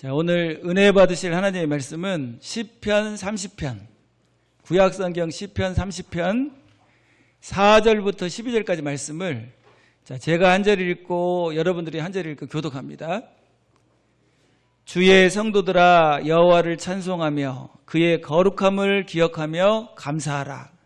자, 오늘 은혜 받으실 하나님의 말씀은 시편 30편, 구약성경 시편 30편 4절부터 12절까지 말씀을 제가 한 절 읽고 여러분들이 한 절 읽고 교독합니다. 주의 성도들아 여호와를 찬송하며 그의 거룩함을 기억하며 감사하라.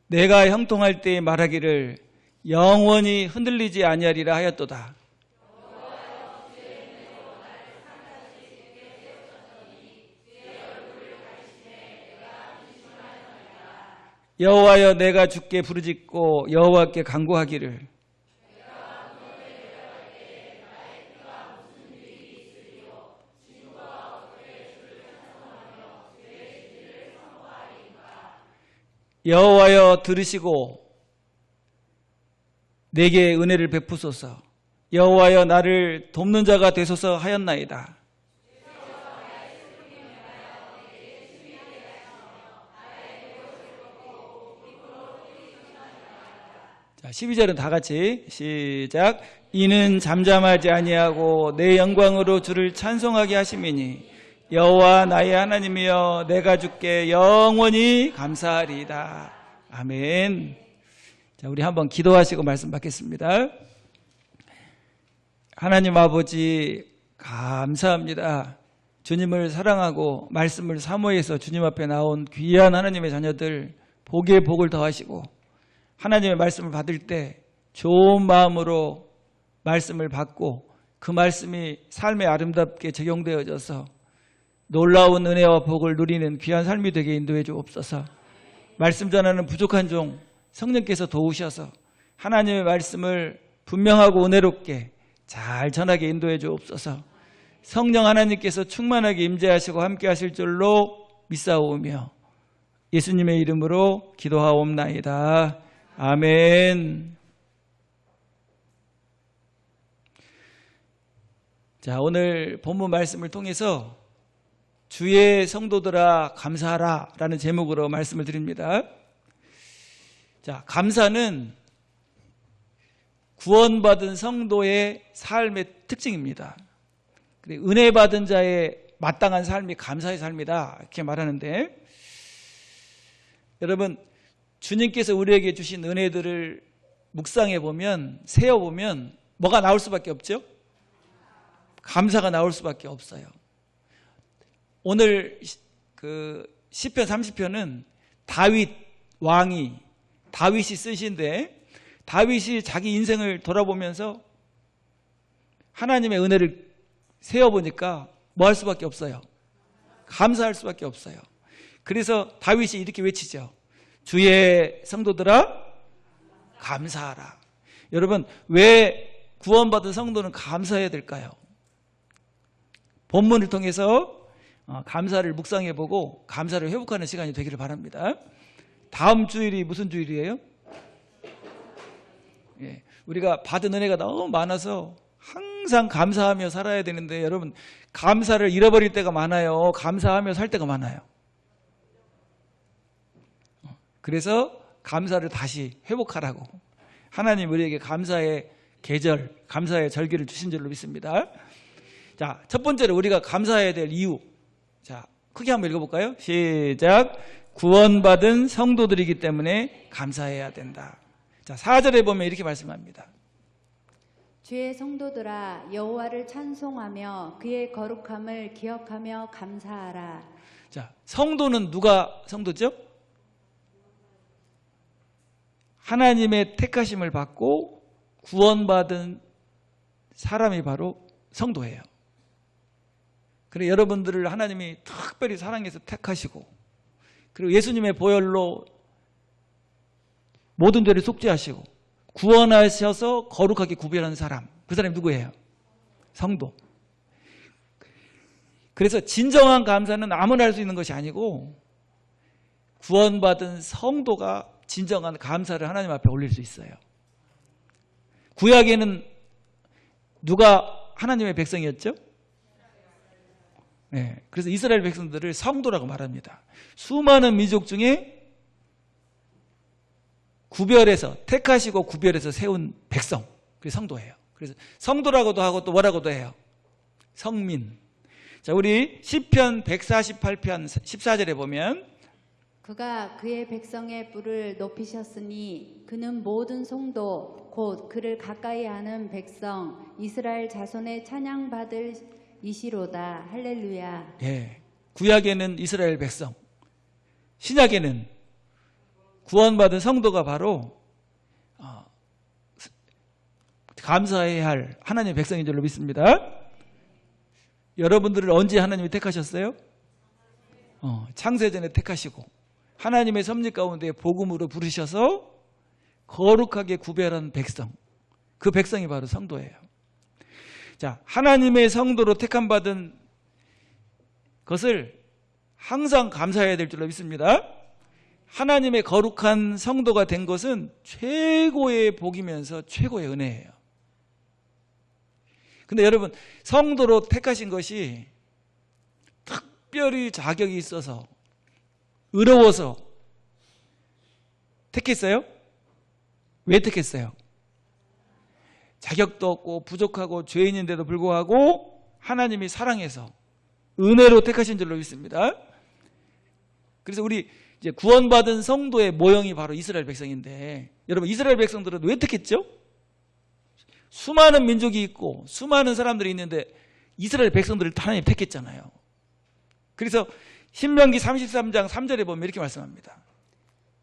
내가 형통할 때에 말하기를 영원히 흔들리지 아니하리라 하였도다. 여호와여 내가 주께 부르짖고 여호와께 간구하기를 여호와여 들으시고 내게 은혜를 베푸소서. 여호와여 나를 돕는 자가 되소서 하였나이다. 자, 12절은 다 같이 시작. 이는 잠잠하지 아니하고 내 영광으로 주를 찬송하게 하심이니 여호와 나의 하나님이여 내가 주께 영원히 감사하리이다. 아멘. 자, 우리 한번 기도하시고 말씀 받겠습니다. 하나님 아버지 감사합니다. 주님을 사랑하고 말씀을 사모해서 주님 앞에 나온 귀한 하나님의 자녀들 복에 복을 더하시고 하나님의 말씀을 받을 때 좋은 마음으로 말씀을 받고 그 말씀이 삶에 아름답게 적용되어져서 놀라운 은혜와 복을 누리는 귀한 삶이 되게 인도해 주옵소서. 말씀 전하는 부족한 종 성령께서 도우셔서 하나님의 말씀을 분명하고 은혜롭게 잘 전하게 인도해 주옵소서. 성령 하나님께서 충만하게 임재하시고 함께 하실 줄로 믿사오며 예수님의 이름으로 기도하옵나이다. 아멘. 자, 오늘 본문 말씀을 통해서 주의 성도들아 감사하라 라는 제목으로 말씀을 드립니다. 자, 감사는 구원받은 성도의 삶의 특징입니다. 은혜 받은 자의 마땅한 삶이 감사의 삶이다 이렇게 말하는데, 여러분 주님께서 우리에게 주신 은혜들을 묵상해 보면 세어보면 뭐가 나올 수밖에 없죠? 감사가 나올 수밖에 없어요. 오늘 그 시편 30편은 다윗이 쓰신데, 다윗이 자기 인생을 돌아보면서 하나님의 은혜를 세어보니까 뭐 할 수밖에 없어요? 감사할 수밖에 없어요. 그래서 다윗이 이렇게 외치죠. 주의 성도들아 감사하라. 여러분 왜 구원받은 성도는 감사해야 될까요? 본문을 통해서 감사를 묵상해보고 감사를 회복하는 시간이 되기를 바랍니다. 다음 주일이 무슨 주일이에요? 예, 우리가 받은 은혜가 너무 많아서 항상 감사하며 살아야 되는데 여러분 감사를 잃어버릴 때가 많아요. 감사하며 살 때가 많아요. 그래서 감사를 다시 회복하라고 하나님 우리에게 감사의 계절, 감사의 절기를 주신 줄로 믿습니다. 자, 첫 번째로 우리가 감사해야 될 이유. 자, 크게 한번 읽어볼까요? 시작. 구원받은 성도들이기 때문에 감사해야 된다. 자, 4절에 보면 이렇게 말씀합니다. 주의 성도들아 여호와를 찬송하며 그의 거룩함을 기억하며 감사하라. 자, 성도는 누가 성도죠? 하나님의 택하심을 받고 구원받은 사람이 바로 성도예요. 그래 여러분들을 하나님이 특별히 사랑해서 택하시고 그리고 예수님의 보혈로 모든 죄를 속죄하시고 구원하셔서 거룩하게 구별하는 사람, 그 사람이 누구예요? 성도. 그래서 진정한 감사는 아무나 할 수 있는 것이 아니고 구원받은 성도가 진정한 감사를 하나님 앞에 올릴 수 있어요. 구약에는 누가 하나님의 백성이었죠? 네, 그래서 이스라엘 백성들을 성도라고 말합니다. 수많은 민족 중에 구별해서 택하시고 구별해서 세운 백성, 그게 성도예요. 그래서 성도라고도 하고 또 뭐라고도 해요? 성민. 자, 우리 시편 148편 14절에 보면 그가 그의 백성의 뿔을 높이셨으니 그는 모든 성도 곧 그를 가까이 하는 백성 이스라엘 자손의 찬양받을 이시로다. 할렐루야. 예, 구약에는 이스라엘 백성, 신약에는 구원받은 성도가 바로 감사해야 할 하나님의 백성인 줄로 믿습니다. 여러분들을 언제 하나님이 택하셨어요? 창세전에 택하시고 하나님의 섭리 가운데 복음으로 부르셔서 거룩하게 구별한 백성, 그 백성이 바로 성도예요. 자, 하나님의 성도로 택함받은 것을 항상 감사해야 될 줄로 믿습니다. 하나님의 거룩한 성도가 된 것은 최고의 복이면서 최고의 은혜예요. 근데 여러분, 성도로 택하신 것이 특별히 자격이 있어서 의로워서 택했어요? 왜 택했어요? 자격도 없고 부족하고 죄인인데도 불구하고 하나님이 사랑해서 은혜로 택하신 줄로 믿습니다. 그래서 우리 이제 구원받은 성도의 모형이 바로 이스라엘 백성인데, 여러분 이스라엘 백성들은 왜 택했죠? 수많은 민족이 있고 수많은 사람들이 있는데 이스라엘 백성들을 하나님 택했잖아요. 그래서 신명기 33장 3절에 보면 이렇게 말씀합니다.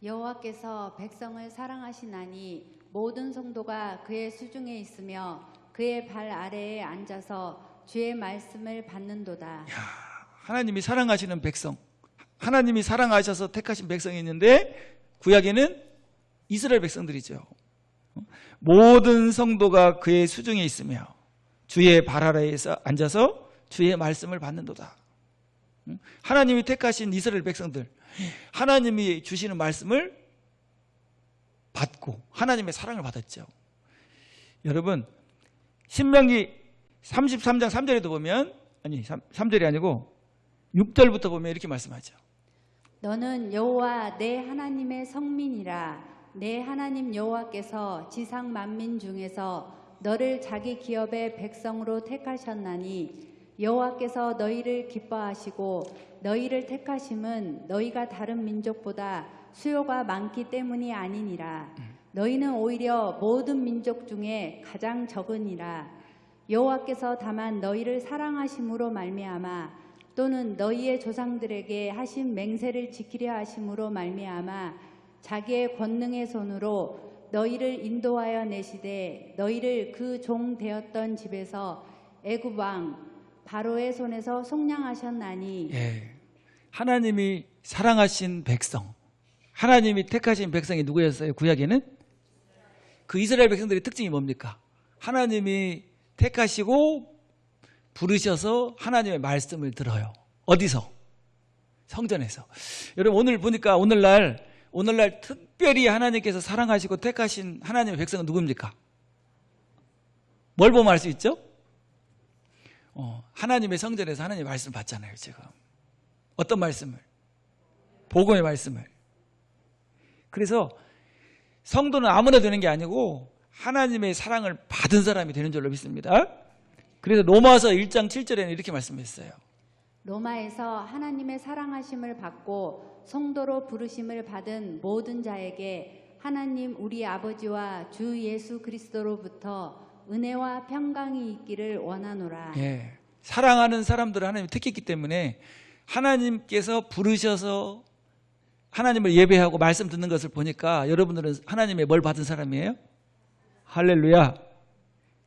여호와께서 백성을 사랑하시나니 모든 성도가 그의 수중에 있으며 그의 발 아래에 앉아서 주의 말씀을 받는도다. 하나님이 사랑하시는 백성, 하나님이 사랑하셔서 택하신 백성이 있는데 구약에는 이스라엘 백성들이죠. 모든 성도가 그의 수중에 있으며 주의 발 아래에서 앉아서 주의 말씀을 받는도다. 하나님이 택하신 이스라엘 백성들, 하나님이 주시는 말씀을 받고 하나님의 사랑을 받았죠. 여러분 신명기 33장 3절에도 보면, 아니 3절이 아니고 6절부터 보면 이렇게 말씀하죠. 너는 여호와 내 하나님의 성민이라. 내 하나님 여호와께서 지상 만민 중에서 너를 자기 기업의 백성으로 택하셨나니 여호와께서 너희를 기뻐하시고 너희를 택하심은 너희가 다른 민족보다 수요가 많기 때문이 아니니라. 너희는 오히려 모든 민족 중에 가장 적으니라. 여호와께서 다만 너희를 사랑하심으로 말미암아 또는 너희의 조상들에게 하신 맹세를 지키려 하심으로 말미암아 자기의 권능의 손으로 너희를 인도하여 내시되 너희를 그 종 되었던 집에서 애굽 왕 바로의 손에서 속량하셨나니. 예, 하나님이 사랑하신 백성, 하나님이 택하신 백성이 누구였어요? 구약에는 그 이스라엘 백성들의 특징이 뭡니까? 하나님이 택하시고 부르셔서 하나님의 말씀을 들어요. 어디서? 성전에서. 여러분 오늘 보니까 오늘날 특별히 하나님께서 사랑하시고 택하신 하나님의 백성은 누굽니까? 뭘 보면 알 수 있죠? 하나님의 성전에서 하나님의 말씀 받잖아요. 지금 어떤 말씀을? 복음의 말씀을. 그래서 성도는 아무나 되는 게 아니고 하나님의 사랑을 받은 사람이 되는 줄로 믿습니다. 그래서 로마서 1장 7절에는 이렇게 말씀했어요. 로마에서 하나님의 사랑하심을 받고 성도로 부르심을 받은 모든 자에게 하나님 우리 아버지와 주 예수 그리스도로부터 은혜와 평강이 있기를 원하노라. 예, 사랑하는 사람들을 하나님이 택했기 때문에 하나님께서 부르셔서 하나님을 예배하고 말씀 듣는 것을 보니까 여러분들은 하나님의 뭘 받은 사람이에요? 할렐루야.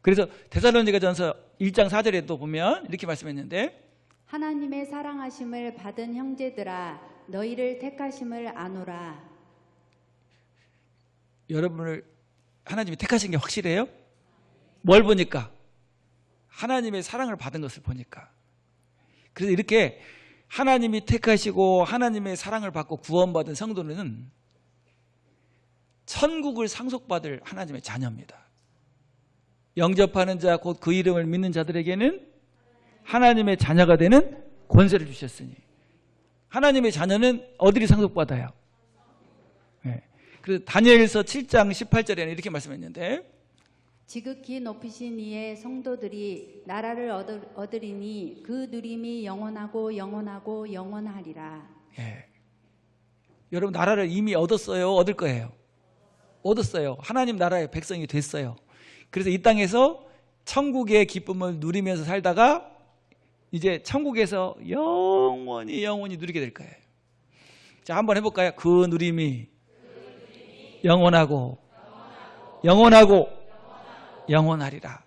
그래서 데살로니가전서 1장 4절에도 보면 이렇게 말씀했는데 하나님의 사랑하심을 받은 형제들아 너희를 택하심을 아노라. 여러분을 하나님이 택하신 게 확실해요? 뭘 보니까? 하나님의 사랑을 받은 것을 보니까. 그래서 이렇게 하나님이 택하시고 하나님의 사랑을 받고 구원받은 성도는 천국을 상속받을 하나님의 자녀입니다. 영접하는 자 곧 그 이름을 믿는 자들에게는 하나님의 자녀가 되는 권세를 주셨으니 하나님의 자녀는 어디를 상속받아요? 네. 그래서 다니엘서 7장 18절에는 이렇게 말씀했는데 지극히 높이신 이의 성도들이 나라를 얻으리니 그 누림이 영원하고 영원하고 영원하리라. 예. 여러분 나라를 이미 얻었어요? 얻을 거예요? 얻었어요. 하나님 나라의 백성이 됐어요. 그래서 이 땅에서 천국의 기쁨을 누리면서 살다가 이제 천국에서 영원히 누리게 될 거예요. 자, 한번 해볼까요? 그 누림이 영원하고 영원하리라.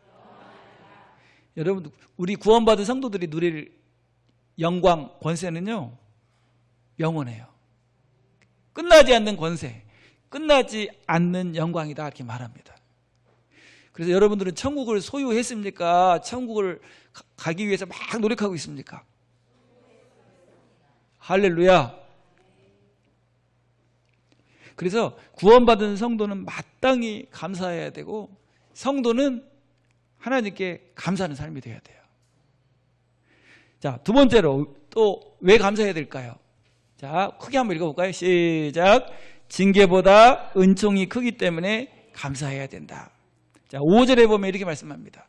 여러분 우리 구원받은 성도들이 누릴 영광, 권세는요 영원해요. 끝나지 않는 권세, 끝나지 않는 영광이다 이렇게 말합니다. 그래서 여러분들은 천국을 소유했습니까? 천국을 가기 위해서 막 노력하고 있습니까? 할렐루야. 그래서 구원받은 성도는 마땅히 감사해야 되고 성도는 하나님께 감사하는 삶이 되어야 돼요. 자, 두 번째로 또 왜 감사해야 될까요? 자, 크게 한번 읽어볼까요? 시작. 징계보다 은총이 크기 때문에 감사해야 된다. 자, 5절에 보면 이렇게 말씀합니다.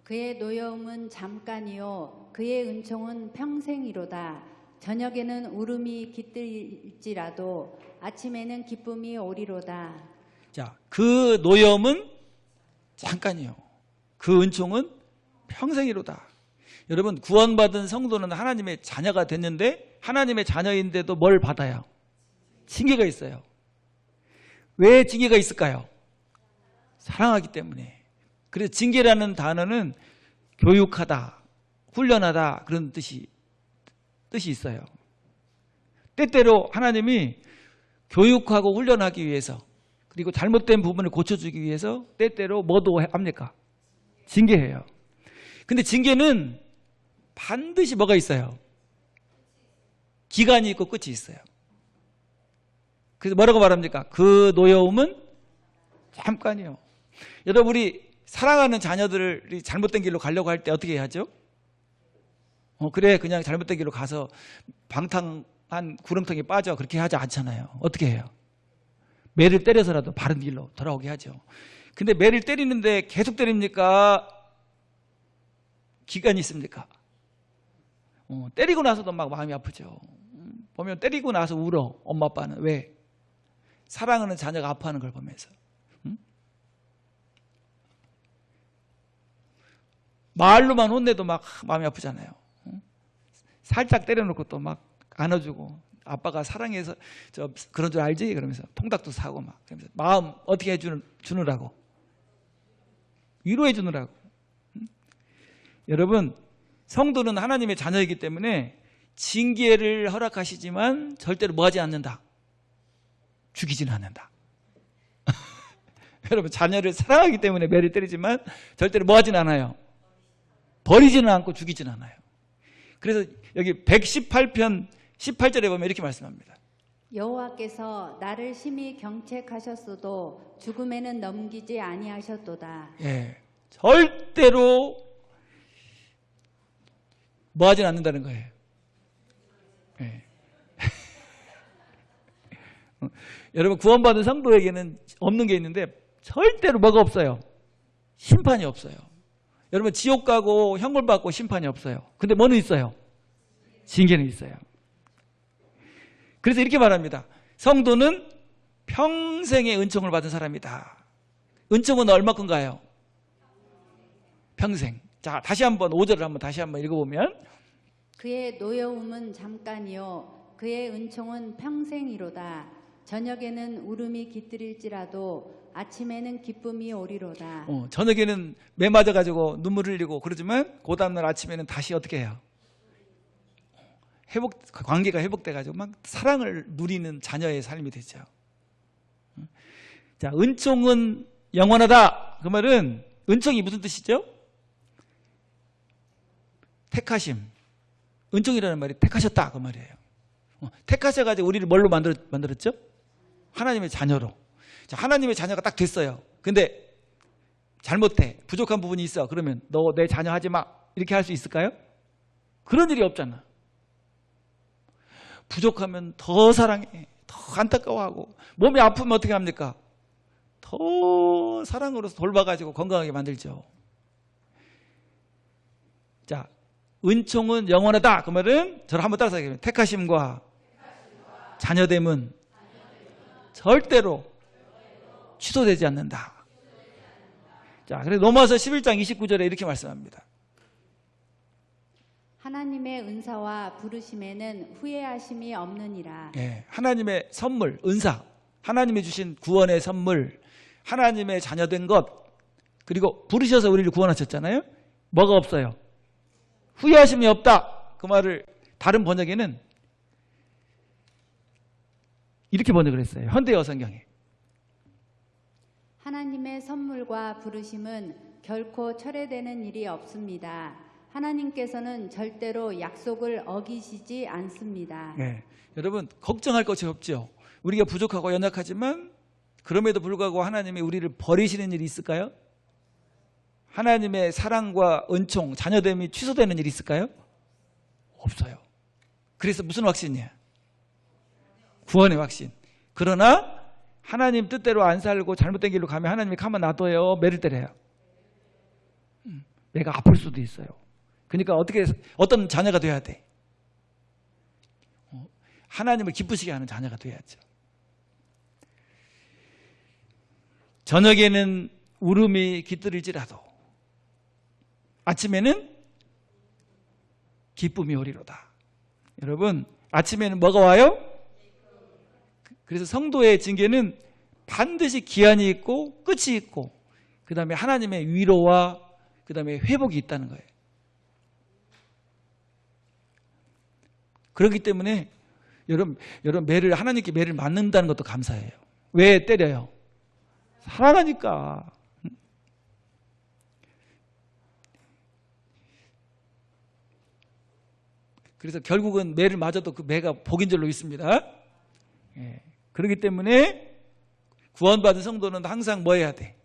그의 노여움은 잠깐이요 그의 은총은 평생이로다. 저녁에는 울음이 깃들일지라도 아침에는 기쁨이 오리로다. 자, 그 노여움은 잠깐이요 그 은총은 평생이로다. 여러분 구원받은 성도는 하나님의 자녀가 됐는데 하나님의 자녀인데도 뭘 받아요? 징계가 있어요. 왜 징계가 있을까요? 사랑하기 때문에. 그래서 징계라는 단어는 교육하다, 훈련하다 그런 뜻이 있어요. 때때로 하나님이 교육하고 훈련하기 위해서 그리고 잘못된 부분을 고쳐주기 위해서 때때로 뭐도 합니까? 징계해요. 근데 징계는 반드시 뭐가 있어요? 기간이 있고 끝이 있어요. 그래서 뭐라고 말합니까? 그 노여움은 잠깐이요. 여러분 우리 사랑하는 자녀들이 잘못된 길로 가려고 할 때 어떻게 해야죠? 그래 그냥 잘못된 길로 가서 방탕한 구렁텅이에 빠져 그렇게 하지 않잖아요. 어떻게 해요? 매를 때려서라도 바른 길로 돌아오게 하죠. 근데 매를 때리는데 계속 때립니까? 기간이 있습니까? 때리고 나서도 막 마음이 아프죠. 보면 때리고 나서 울어 엄마 아빠는. 왜? 사랑하는 자녀가 아파하는 걸 보면서. 말로만 혼내도 막 마음이 아프잖아요. 살짝 때려놓고 또 막 안아주고 아빠가 사랑해서 그런 줄 알지? 그러면서 통닭도 사고 막 그러면서 마음 어떻게 해주느라고 위로해 주느라고. 여러분 성도는 하나님의 자녀이기 때문에 징계를 허락하시지만 절대로 뭐하지 않는다? 죽이지는 않는다. 여러분 자녀를 사랑하기 때문에 매를 때리지만 절대로 뭐하지는 않아요? 버리지는 않고 죽이지는 않아요. 그래서 여기 118편 18절에 보면 이렇게 말씀합니다. 여호와께서 나를 심히 경책하셨어도 죽음에는 넘기지 아니하셨도다. 예, 절대로 뭐하지는 않는다는 거예요. 예. 여러분 구원받은 성도에게는 없는 게 있는데 절대로 뭐가 없어요? 심판이 없어요. 여러분 지옥 가고 형벌 받고 심판이 없어요. 근데 뭐는 있어요? 징계는 있어요. 그래서 이렇게 말합니다. 성도는 평생의 은총을 받은 사람이다. 은총은 얼마큼가요? 평생. 자, 다시 한번 5절을 한번 다시 한번 읽어보면 그의 노여움은 잠깐이요 그의 은총은 평생이로다. 저녁에는 울음이 깃들일지라도 아침에는 기쁨이 오리로다. 저녁에는 매 맞아가지고 눈물 흘리고 그러지만 그 다음날 아침에는 다시 어떻게 해요? 관계가 회복돼가지고 막 사랑을 누리는 자녀의 삶이 되죠. 자, 은총은 영원하다. 그 말은 은총이 무슨 뜻이죠? 택하심. 은총이라는 말이 택하셨다 그 말이에요. 택하셔가지고 우리를 뭘로 만들었죠? 하나님의 자녀로. 자, 하나님의 자녀가 딱 됐어요. 근데 잘못해. 부족한 부분이 있어. 그러면 너 내 자녀 하지 마. 이렇게 할 수 있을까요? 그런 일이 없잖아. 부족하면 더 사랑해. 더 안타까워하고 몸이 아프면 어떻게 합니까? 더 사랑으로 돌봐가지고 건강하게 만들죠. 자, 은총은 영원하다. 그 말은 저를 한번 따라서 얘기해요. 택하심과 자녀됨은 절대로 취소되지 않는다. 자, 그래서 로마서 11장 29절에 이렇게 말씀합니다. 하나님의 은사와 부르심에는 후회하심이 없느니라. 예, 하나님의 선물, 은사, 하나님이 주신 구원의 선물, 하나님의 자녀된 것, 그리고 부르셔서 우리를 구원하셨잖아요. 뭐가 없어요? 후회하심이 없다. 그 말을 다른 번역에는 이렇게 번역을 했어요. 현대어 성경에. 하나님의 선물과 부르심은 결코 철회되는 일이 없습니다. 하나님께서는 절대로 약속을 어기시지 않습니다. 네. 여러분 걱정할 것이 없죠. 우리가 부족하고 연약하지만 그럼에도 불구하고 하나님이 우리를 버리시는 일이 있을까요? 하나님의 사랑과 은총, 자녀됨이 취소되는 일이 있을까요? 없어요. 그래서 무슨 확신이야? 구원의 확신. 그러나 하나님 뜻대로 안 살고 잘못된 길로 가면 하나님이 가만 놔둬요. 매를 때려요. 내가 아플 수도 있어요. 그러니까 어떤 자녀가 돼야 돼? 하나님을 기쁘시게 하는 자녀가 돼야죠. 저녁에는 울음이 깃들일지라도 아침에는 기쁨이 오리로다. 여러분, 아침에는 뭐가 와요? 그래서 성도의 징계는 반드시 기한이 있고 끝이 있고 그 다음에 하나님의 위로와 그 다음에 회복이 있다는 거예요. 그렇기 때문에 여러분 하나님께 매를 맞는다는 것도 감사해요. 왜 때려요? 사랑하니까. 그래서 결국은 매를 맞아도 그 매가 복인 줄로 있습니다. 예. 그렇기 때문에 구원받은 성도는 항상 뭐 해야 돼?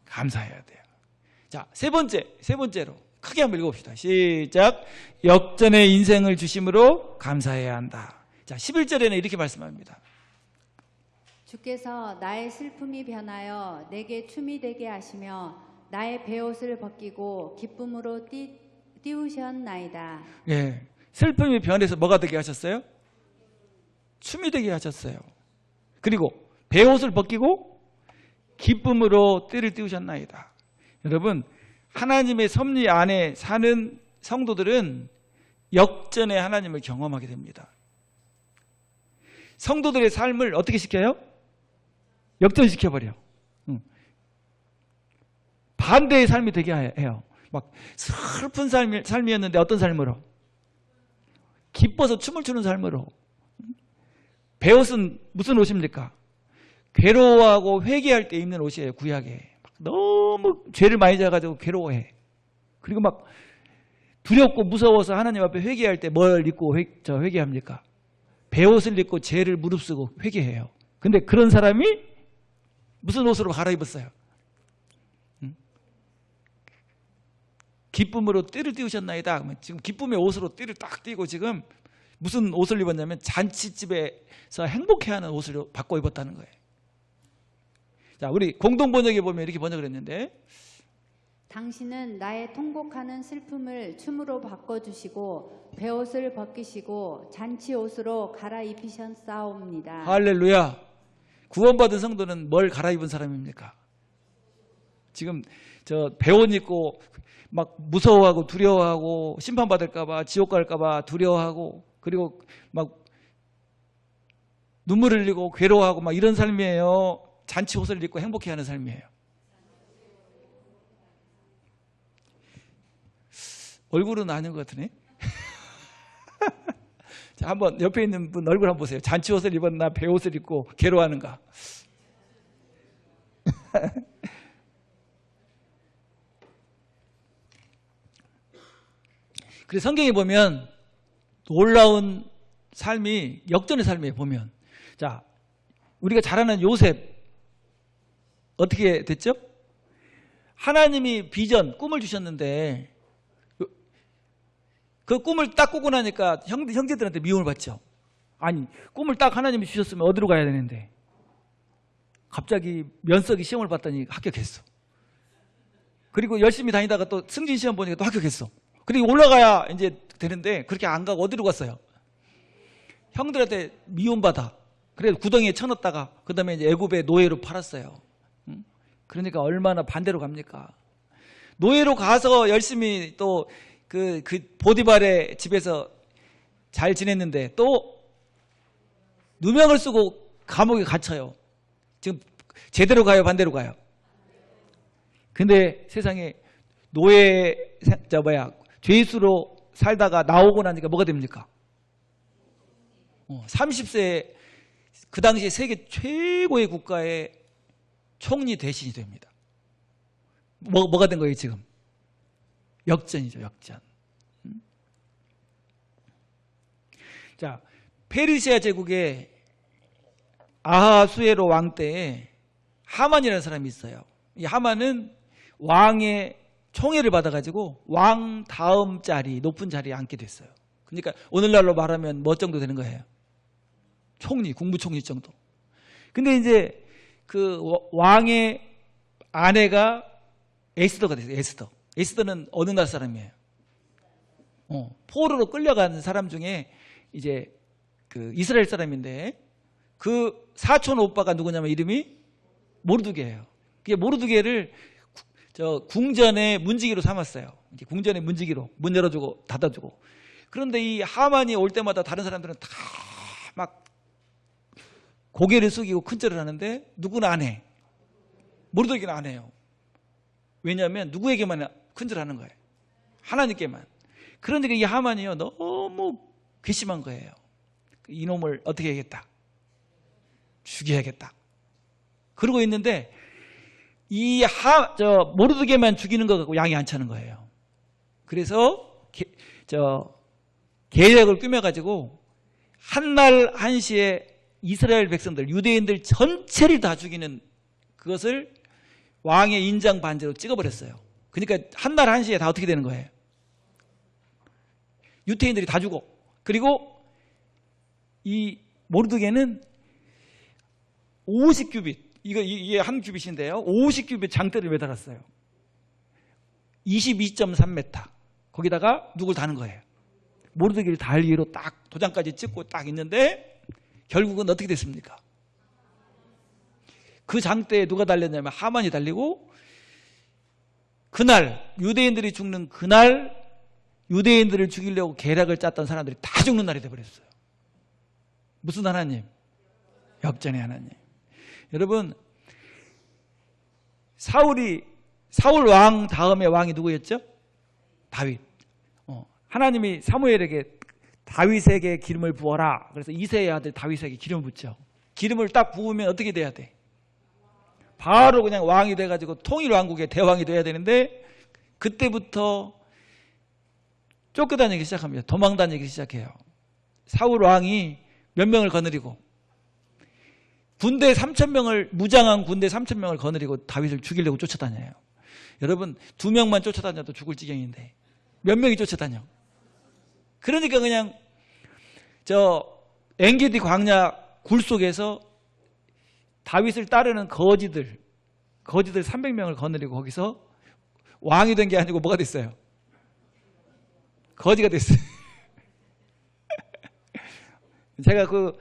감사해야 돼요. 자, 세 번째로 크게 한번 읽어봅시다. 시작. 역전의 인생을 주심으로 감사해야 한다. 자, 11절에는 이렇게 말씀합니다. 주께서 나의 슬픔이 변하여 내게 춤이 되게 하시며 나의 베옷을 벗기고 기쁨으로 띄우셨나이다. 예, 슬픔이 변해서 뭐가 되게 하셨어요? 춤이 되게 하셨어요. 그리고 베옷을 벗기고 기쁨으로 띠를 띄우셨나이다. 여러분, 하나님의 섭리 안에 사는 성도들은 역전의 하나님을 경험하게 됩니다. 성도들의 삶을 어떻게 시켜요? 역전시켜버려. 반대의 삶이 되게 해요. 막 슬픈 삶이었는데 어떤 삶으로? 기뻐서 춤을 추는 삶으로. 베옷은 무슨 옷입니까? 괴로워하고 회개할 때 입는 옷이에요. 구약에. 너무 죄를 많이 져가지고 괴로워해. 그리고 막 두렵고 무서워서 하나님 앞에 회개할 때 뭘 입고 회개합니까? 베옷을 입고 죄를 무릅쓰고 회개해요. 근데 그런 사람이 무슨 옷으로 갈아입었어요? 기쁨으로 띠를 띄우셨나이다. 지금 기쁨의 옷으로 띠를 딱 띄고 지금 무슨 옷을 입었냐면 잔치집에서 행복해하는 옷을 바꿔 입었다는 거예요. 자, 우리 공동 번역에 보면 이렇게 번역을 했는데, 당신은 나의 통곡하는 슬픔을 춤으로 바꿔주시고 베옷을 벗기시고 잔치 옷으로 갈아입히셨사옵니다. 할렐루야. 구원받은 성도는 뭘 갈아입은 사람입니까? 지금 저 베옷 입고 막 무서워하고 두려워하고 심판받을까봐 지옥 갈까봐 두려워하고 그리고 막 눈물을 흘리고 괴로워하고 막 이런 삶이에요. 잔치 옷을 입고 행복해하는 삶이에요. 얼굴은 아닌 것 같으네. 자, 한번 옆에 있는 분 얼굴 한번 보세요. 잔치 옷을 입었나 베옷을 입고 괴로워하는가. 그래서 성경에 보면 놀라운 삶이 역전의 삶이에요. 보면 자, 우리가 잘 아는 요셉 어떻게 됐죠? 하나님이 비전, 꿈을 주셨는데 그 꿈을 딱 꾸고 나니까 형제들한테 미움을 받죠. 아니 꿈을 딱 하나님이 주셨으면 어디로 가야 되는데 갑자기 면석이 시험을 봤더니 합격했어. 그리고 열심히 다니다가 또 승진 시험 보니까 또 합격했어. 그리고 올라가야 이제 되는데 그렇게 안 가고 어디로 갔어요? 형들한테 미움받아. 그래서 구덩이에 쳐넣었다가 그 다음에 이제 애굽의 노예로 팔았어요. 그러니까 얼마나 반대로 갑니까? 노예로 가서 열심히 또 그 보디발의 집에서 잘 지냈는데 또 누명을 쓰고 감옥에 갇혀요. 지금 제대로 가요, 반대로 가요? 근데 세상에 노예, 죄수로 살다가 나오고 나니까 뭐가 됩니까? 30세에 그 당시 세계 최고의 국가의 총리 대신이 됩니다. 뭐가 된 거예요, 지금? 역전이죠, 역전. 자, 페르시아 제국의 아하수에로 왕 때에 하만이라는 사람이 있어요. 이 하만은 왕의 총애를 받아가지고 왕 다음 자리, 높은 자리에 앉게 됐어요. 그러니까 오늘날로 말하면 뭐 정도 되는 거예요? 총리, 국무총리 정도. 근데 이제 그 왕의 아내가 에스더가 됐어요. 에스더는 어느 나라 사람이에요? 포로로 끌려간 사람 중에 이제 그 이스라엘 사람인데 그 사촌 오빠가 누구냐면 이름이 모르드게예요. 그게 모르드게를 궁전의 문지기로 삼았어요. 궁전의 문지기로 문 열어주고 닫아주고. 그런데 이 하만이 올 때마다 다른 사람들은 다 막 고개를 숙이고 큰절을 하는데 누구는 안 해. 모르드게는 안 해요. 왜냐하면 누구에게만 큰절하는 거예요. 하나님께만. 그러니까 이 하만이요 너무 괘씸한 거예요. 이놈을 어떻게 해야겠다. 죽여야겠다. 그러고 있는데 이 모르드게만 죽이는 거 갖고 양이 안 차는 거예요. 그래서 계략을 꾸며가지고 한날 한시에 이스라엘 백성들, 유대인들 전체를 다 죽이는 그것을 왕의 인장 반지로 찍어버렸어요. 그러니까 한날 한시에 다 어떻게 되는 거예요? 유태인들이 다 죽어. 그리고 이 모르드게는 50규빗, 이게 한 규빗인데요. 50규빗 장대를 매달았어요. 22.3m. 거기다가 누굴 다는 거예요? 모르드게를 달리기로 딱 도장까지 찍고 딱 있는데 결국은 어떻게 됐습니까? 그 장대에 누가 달렸냐면 하만이 달리고 그날 유대인들이 죽는 그날 유대인들을 죽이려고 계략을 짰던 사람들이 다 죽는 날이 돼버렸어요. 무슨 하나님? 역전의 하나님. 여러분 사울 왕 다음에 왕이 누구였죠? 다윗. 하나님이 사무엘에게 다윗에게 기름을 부어라. 그래서 이새의 아들 다윗에게 기름을 붓죠. 기름을 딱 부으면 어떻게 돼야 돼? 바로 그냥 왕이 돼가지고 통일 왕국의 대왕이 돼야 되는데 그때부터 쫓겨다니기 시작합니다. 도망다니기 시작해요. 사울 왕이 몇 명을 거느리고 군대 3,000명을 무장한 군대 3,000명을 거느리고 다윗을 죽이려고 쫓아다녀요. 여러분 2명만 쫓아다녀도 죽을 지경인데 몇 명이 쫓아다녀? 그러니까 그냥 엔게디 광야 굴 속에서 다윗을 따르는 거지들 300명을 거느리고 거기서 왕이 된 게 아니고 뭐가 됐어요? 거지가 됐어요. 제가 그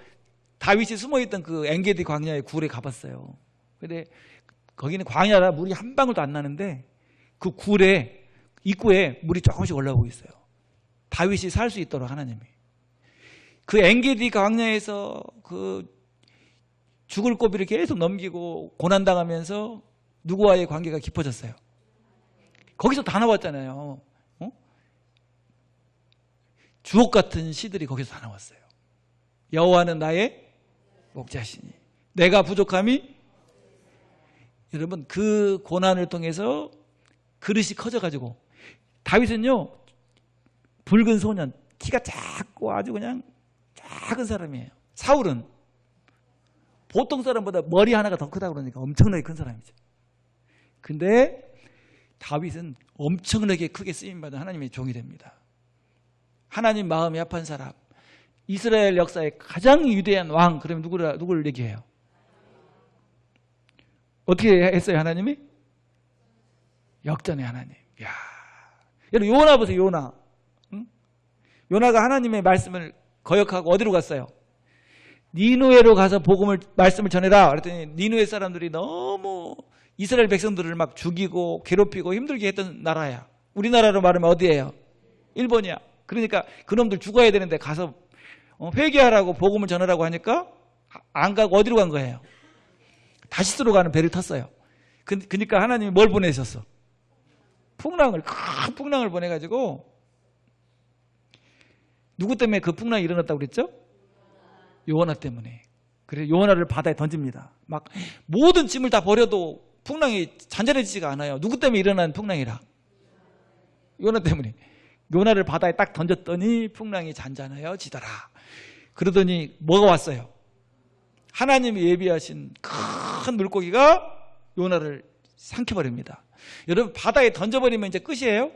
다윗이 숨어있던 그 엔게디 광야의 굴에 가봤어요. 근데 거기는 광야라 물이 한 방울도 안 나는데 그 굴에 입구에 물이 조금씩 올라오고 있어요. 다윗이 살 수 있도록 하나님이. 그 엔게디 광야에서 그 죽을 고비를 계속 넘기고 고난당하면서 누구와의 관계가 깊어졌어요? 거기서 다 나왔잖아요. 주옥 같은 시들이 거기서 다 나왔어요. 여호와는 나의 목자시니 내가 부족함이. 여러분 그 고난을 통해서 그릇이 커져가지고 다윗은요 붉은 소년 키가 작고 아주 그냥 작은 사람이에요. 사울은 보통 사람보다 머리 하나가 더 크다 그러니까 엄청나게 큰 사람이죠. 근데 다윗은 엄청나게 크게 쓰임받은 하나님의 종이 됩니다. 하나님 마음이 합한 사람, 이스라엘 역사의 가장 위대한 왕, 그러면 누구를 얘기해요? 어떻게 했어요, 하나님이? 역전의 하나님. 야, 여러분 요나 보세요, 요나. 응? 요나가 하나님의 말씀을 거역하고 어디로 갔어요? 니누에로 가서 말씀을 전해라. 그랬더니 니누에 사람들이 너무 이스라엘 백성들을 막 죽이고 괴롭히고 힘들게 했던 나라야. 우리나라로 말하면 어디예요? 일본이야. 그러니까 그놈들 죽어야 되는데 가서 회개하라고 복음을 전하라고 하니까 안 가고 어디로 간 거예요? 다시스로 가는 배를 탔어요. 그러니까 하나님이 뭘 보내셨어? 큰 풍랑을 보내가지고, 누구 때문에 그 풍랑이 일어났다고 그랬죠? 요나 때문에. 그래서 요나를 바다에 던집니다. 막 모든 짐을 다 버려도 풍랑이 잔잔해지지가 않아요. 누구 때문에 일어난 풍랑이라? 요나 때문에. 요나를 바다에 딱 던졌더니 풍랑이 잔잔해지더라. 그러더니 뭐가 왔어요? 하나님이 예비하신 큰 물고기가 요나를 삼켜버립니다. 여러분, 바다에 던져버리면 이제 끝이에요?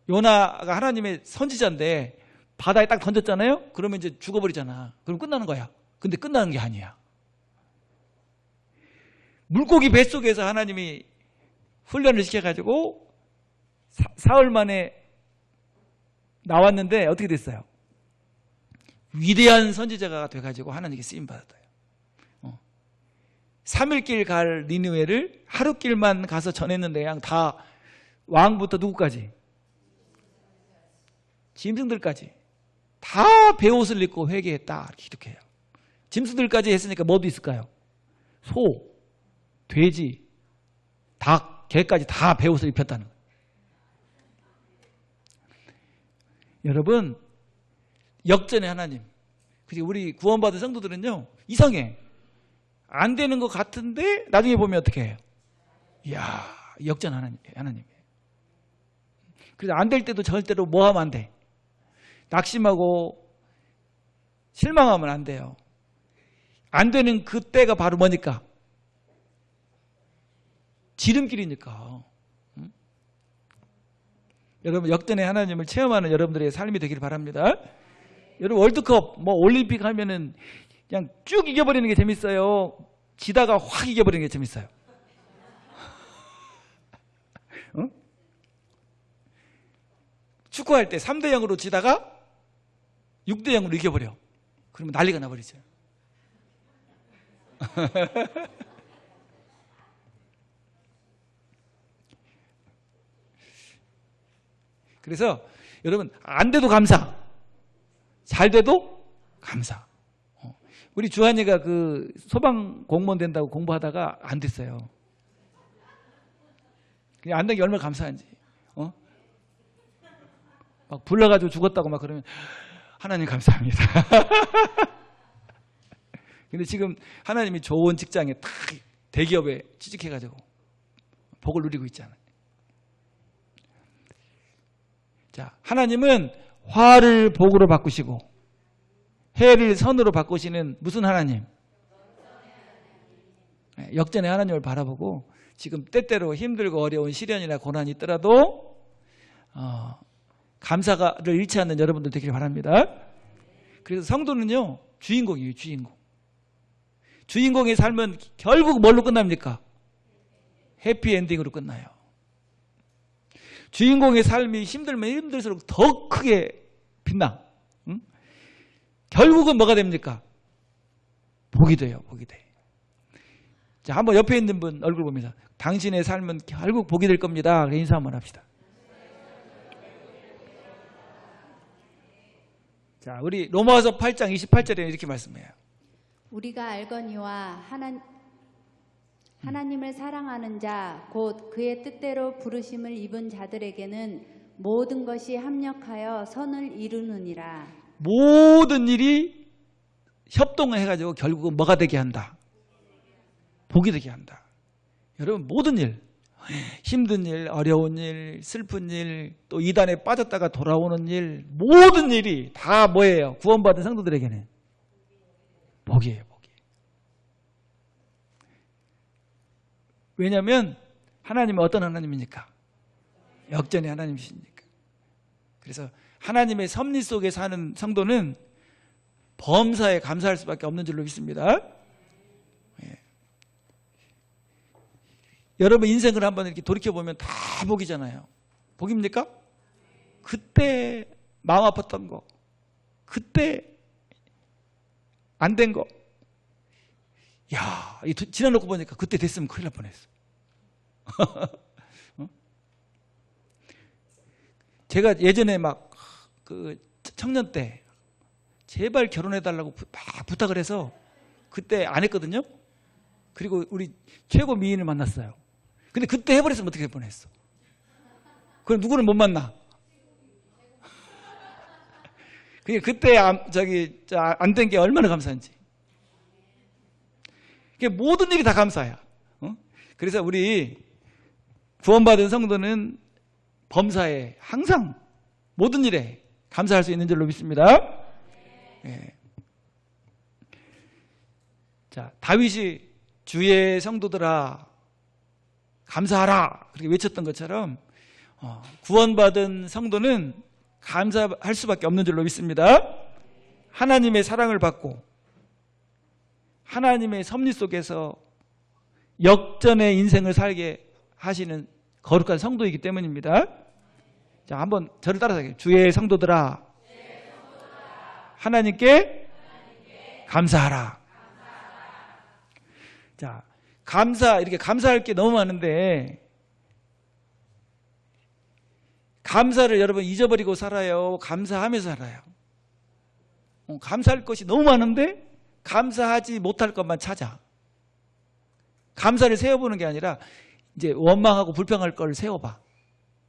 요나가 하나님의 선지자인데 바다에 딱 던졌잖아요? 그러면 이제 죽어버리잖아. 그럼 끝나는 거야. 근데 끝나는 게 아니야. 물고기 뱃속에서 하나님이 훈련을 시켜가지고 사흘 만에 나왔는데 어떻게 됐어요? 위대한 선지자가 돼가지고 하나님께 쓰임받았어요. 3일길 갈 니느웨를 하루길만 가서 전했는데 그냥 다 왕부터 누구까지? 짐승들까지 다 베옷을 입고 회개했다 이렇게 기록해요. 짐승들까지 했으니까 뭐도 있을까요? 소, 돼지, 닭, 개까지 다 베옷을 입혔다는 거예요. 여러분, 역전의 하나님. 그리고 우리 구원받은 성도들은요, 이상해. 안 되는 것 같은데 나중에 보면 어떻게 해요? 이야, 역전 하나님. 그래서 안 될 때도 절대로 뭐 하면 안 돼? 낙심하고 실망하면 안 돼요. 안 되는 그때가 바로 뭐니까? 지름길이니까. 여러분, 역전의 하나님을 체험하는 여러분들의 삶이 되기를 바랍니다. 여러분, 월드컵, 올림픽 하면은 그냥 쭉 이겨버리는 게 재밌어요? 지다가 확 이겨버리는 게 재밌어요? 축구할 때 3대 0으로 지다가 6대 0으로 이겨버려. 그러면 난리가 나버리죠. 그래서 여러분, 안 돼도 감사, 잘 돼도 감사. 우리 주한이가 그 소방 공무원 된다고 공부하다가 안 됐어요. 그냥 안 된 게 얼마나 감사한지. 막 불러가지고 죽었다고 막 그러면 하나님 감사합니다. 근데 지금 하나님이 좋은 직장에 딱 대기업에 취직해가지고 복을 누리고 있잖아요. 자, 하나님은 화를 복으로 바꾸시고 해를 선으로 바꾸시는 무슨 하나님? 역전의 하나님을 바라보고 지금 때때로 힘들고 어려운 시련이나 고난이 있더라도 감사를 잃지 않는 여러분들 되기를 바랍니다. 그래서 성도는요, 주인공이에요. 주인공의 삶은 결국 뭘로 끝납니까? 해피엔딩으로 끝나요. 주인공의 삶이 힘들면 힘들수록 더 크게 빛나. 응? 결국은 뭐가 됩니까? 복이 돼요. 복이 돼. 자, 한번 옆에 있는 분 얼굴 보면서 당신의 삶은 결국 복이 될 겁니다. 인사 한번 합시다. 자, 우리 로마서 8장 28절에 이렇게 말씀해요. 우리가 알거니와 하나님을 사랑하는 자 곧 그의 뜻대로 부르심을 입은 자들에게는 모든 것이 합력하여 선을 이루느니라. 모든 일이 협동을 해가지고 결국은 뭐가 되게 한다? 복이 되게 한다. 여러분, 모든 일, 힘든 일, 어려운 일, 슬픈 일, 또 이단에 빠졌다가 돌아오는 일, 모든 일이 다 뭐예요? 구원받은 성도들에게는 복이에요. 복이. 왜냐하면 하나님은 어떤 하나님입니까? 역전의 하나님이시니까. 그래서 하나님의 섭리 속에 사는 성도는 범사에 감사할 수밖에 없는 줄로 믿습니다. 예. 여러분 인생을 한번 이렇게 돌이켜보면 다 복이잖아요. 복입니까? 그때 마음 아팠던 거, 그때 안 된 거, 야, 지나놓고 보니까 그때 됐으면 큰일 날 뻔했어. 제가 예전에 막 그 청년 때 제발 결혼해달라고 막 부탁을 해서 그때 안 했거든요. 그리고 우리 최고 미인을 만났어요. 근데 그때 해버렸으면 어떻게 될 뻔했어. 그럼 누구는 못 만나. 그때 안 된 게 얼마나 감사한지. 모든 일이 다 감사야. 그래서 우리 구원받은 성도는 범사에 항상 모든 일에 감사할 수 있는 줄로 믿습니다. 예. 자, 다윗이 주의 성도들아 감사하라 그렇게 외쳤던 것처럼 구원받은 성도는 감사할 수밖에 없는 줄로 믿습니다. 하나님의 사랑을 받고 하나님의 섭리 속에서 역전의 인생을 살게 하시는 거룩한 성도이기 때문입니다. 자, 한번 저를 따라서 할게요. 주의 성도들아 하나님께 감사하라. 자, 이렇게 감사할 게 너무 많은데 감사를 여러분 잊어버리고 살아요? 감사하면서 살아요? 감사할 것이 너무 많은데 감사하지 못할 것만 찾아. 감사를 세워보는 게 아니라 이제 원망하고 불평할 걸 세워봐.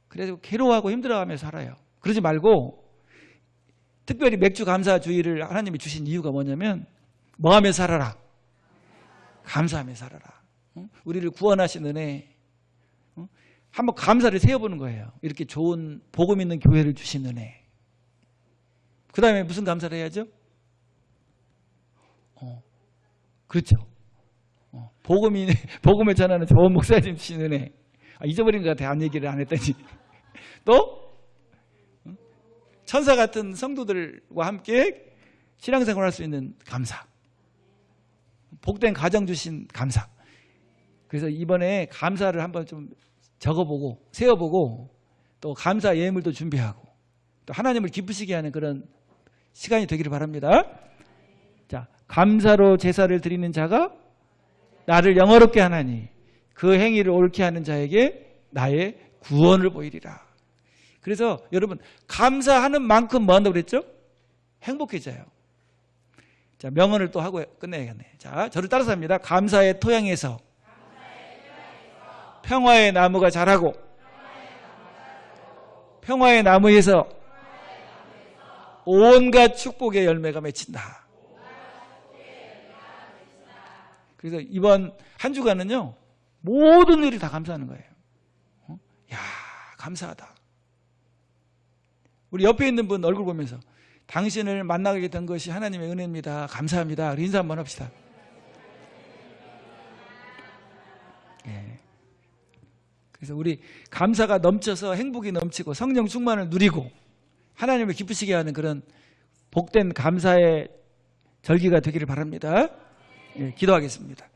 그래서 괴로워하고 힘들어하면서 살아요. 그러지 말고 특별히 맥주 감사주의를 하나님이 주신 이유가 뭐냐면 뭐 하며 살아라? 감사하며 살아라. 우리를 구원하신 은혜 한번 감사를 세워보는 거예요. 이렇게 좋은 복음 있는 교회를 주신 은혜. 그 다음에 무슨 감사를 해야죠? 그렇죠. 복음을 전하는 좋은 목사님 주신 은혜. 잊어버린 것 같아요. 아무 얘기를 안 했더니. 또 천사 같은 성도들과 함께 신앙생활을 할 수 있는 감사. 복된 가정 주신 감사. 그래서 이번에 감사를 한번 좀 적어보고 세워보고 또 감사 예물도 준비하고 또 하나님을 기쁘시게 하는 그런 시간이 되기를 바랍니다. 자, 감사로 제사를 드리는 자가 나를 영화롭게 하나니 그 행위를 옳게 하는 자에게 나의 구원을 보이리라. 그래서 여러분 감사하는 만큼 뭐 한다고 그랬죠? 행복해져요. 자, 명언을 또 하고 끝내야겠네. 자, 저를 따라서 합니다. 감사의 토양에서 평화의 나무가 자라고 평화의 나무에서 온갖 축복의 열매가 맺힌다. 그래서 이번 한 주간은요 모든 일을 다 감사하는 거예요. 야, 감사하다. 우리 옆에 있는 분 얼굴 보면서 당신을 만나게 된 것이 하나님의 은혜입니다. 감사합니다. 인사 한번 합시다. 예. 그래서 우리 감사가 넘쳐서 행복이 넘치고 성령 충만을 누리고 하나님을 기쁘시게 하는 그런 복된 감사의 절기가 되기를 바랍니다. 예, 기도하겠습니다.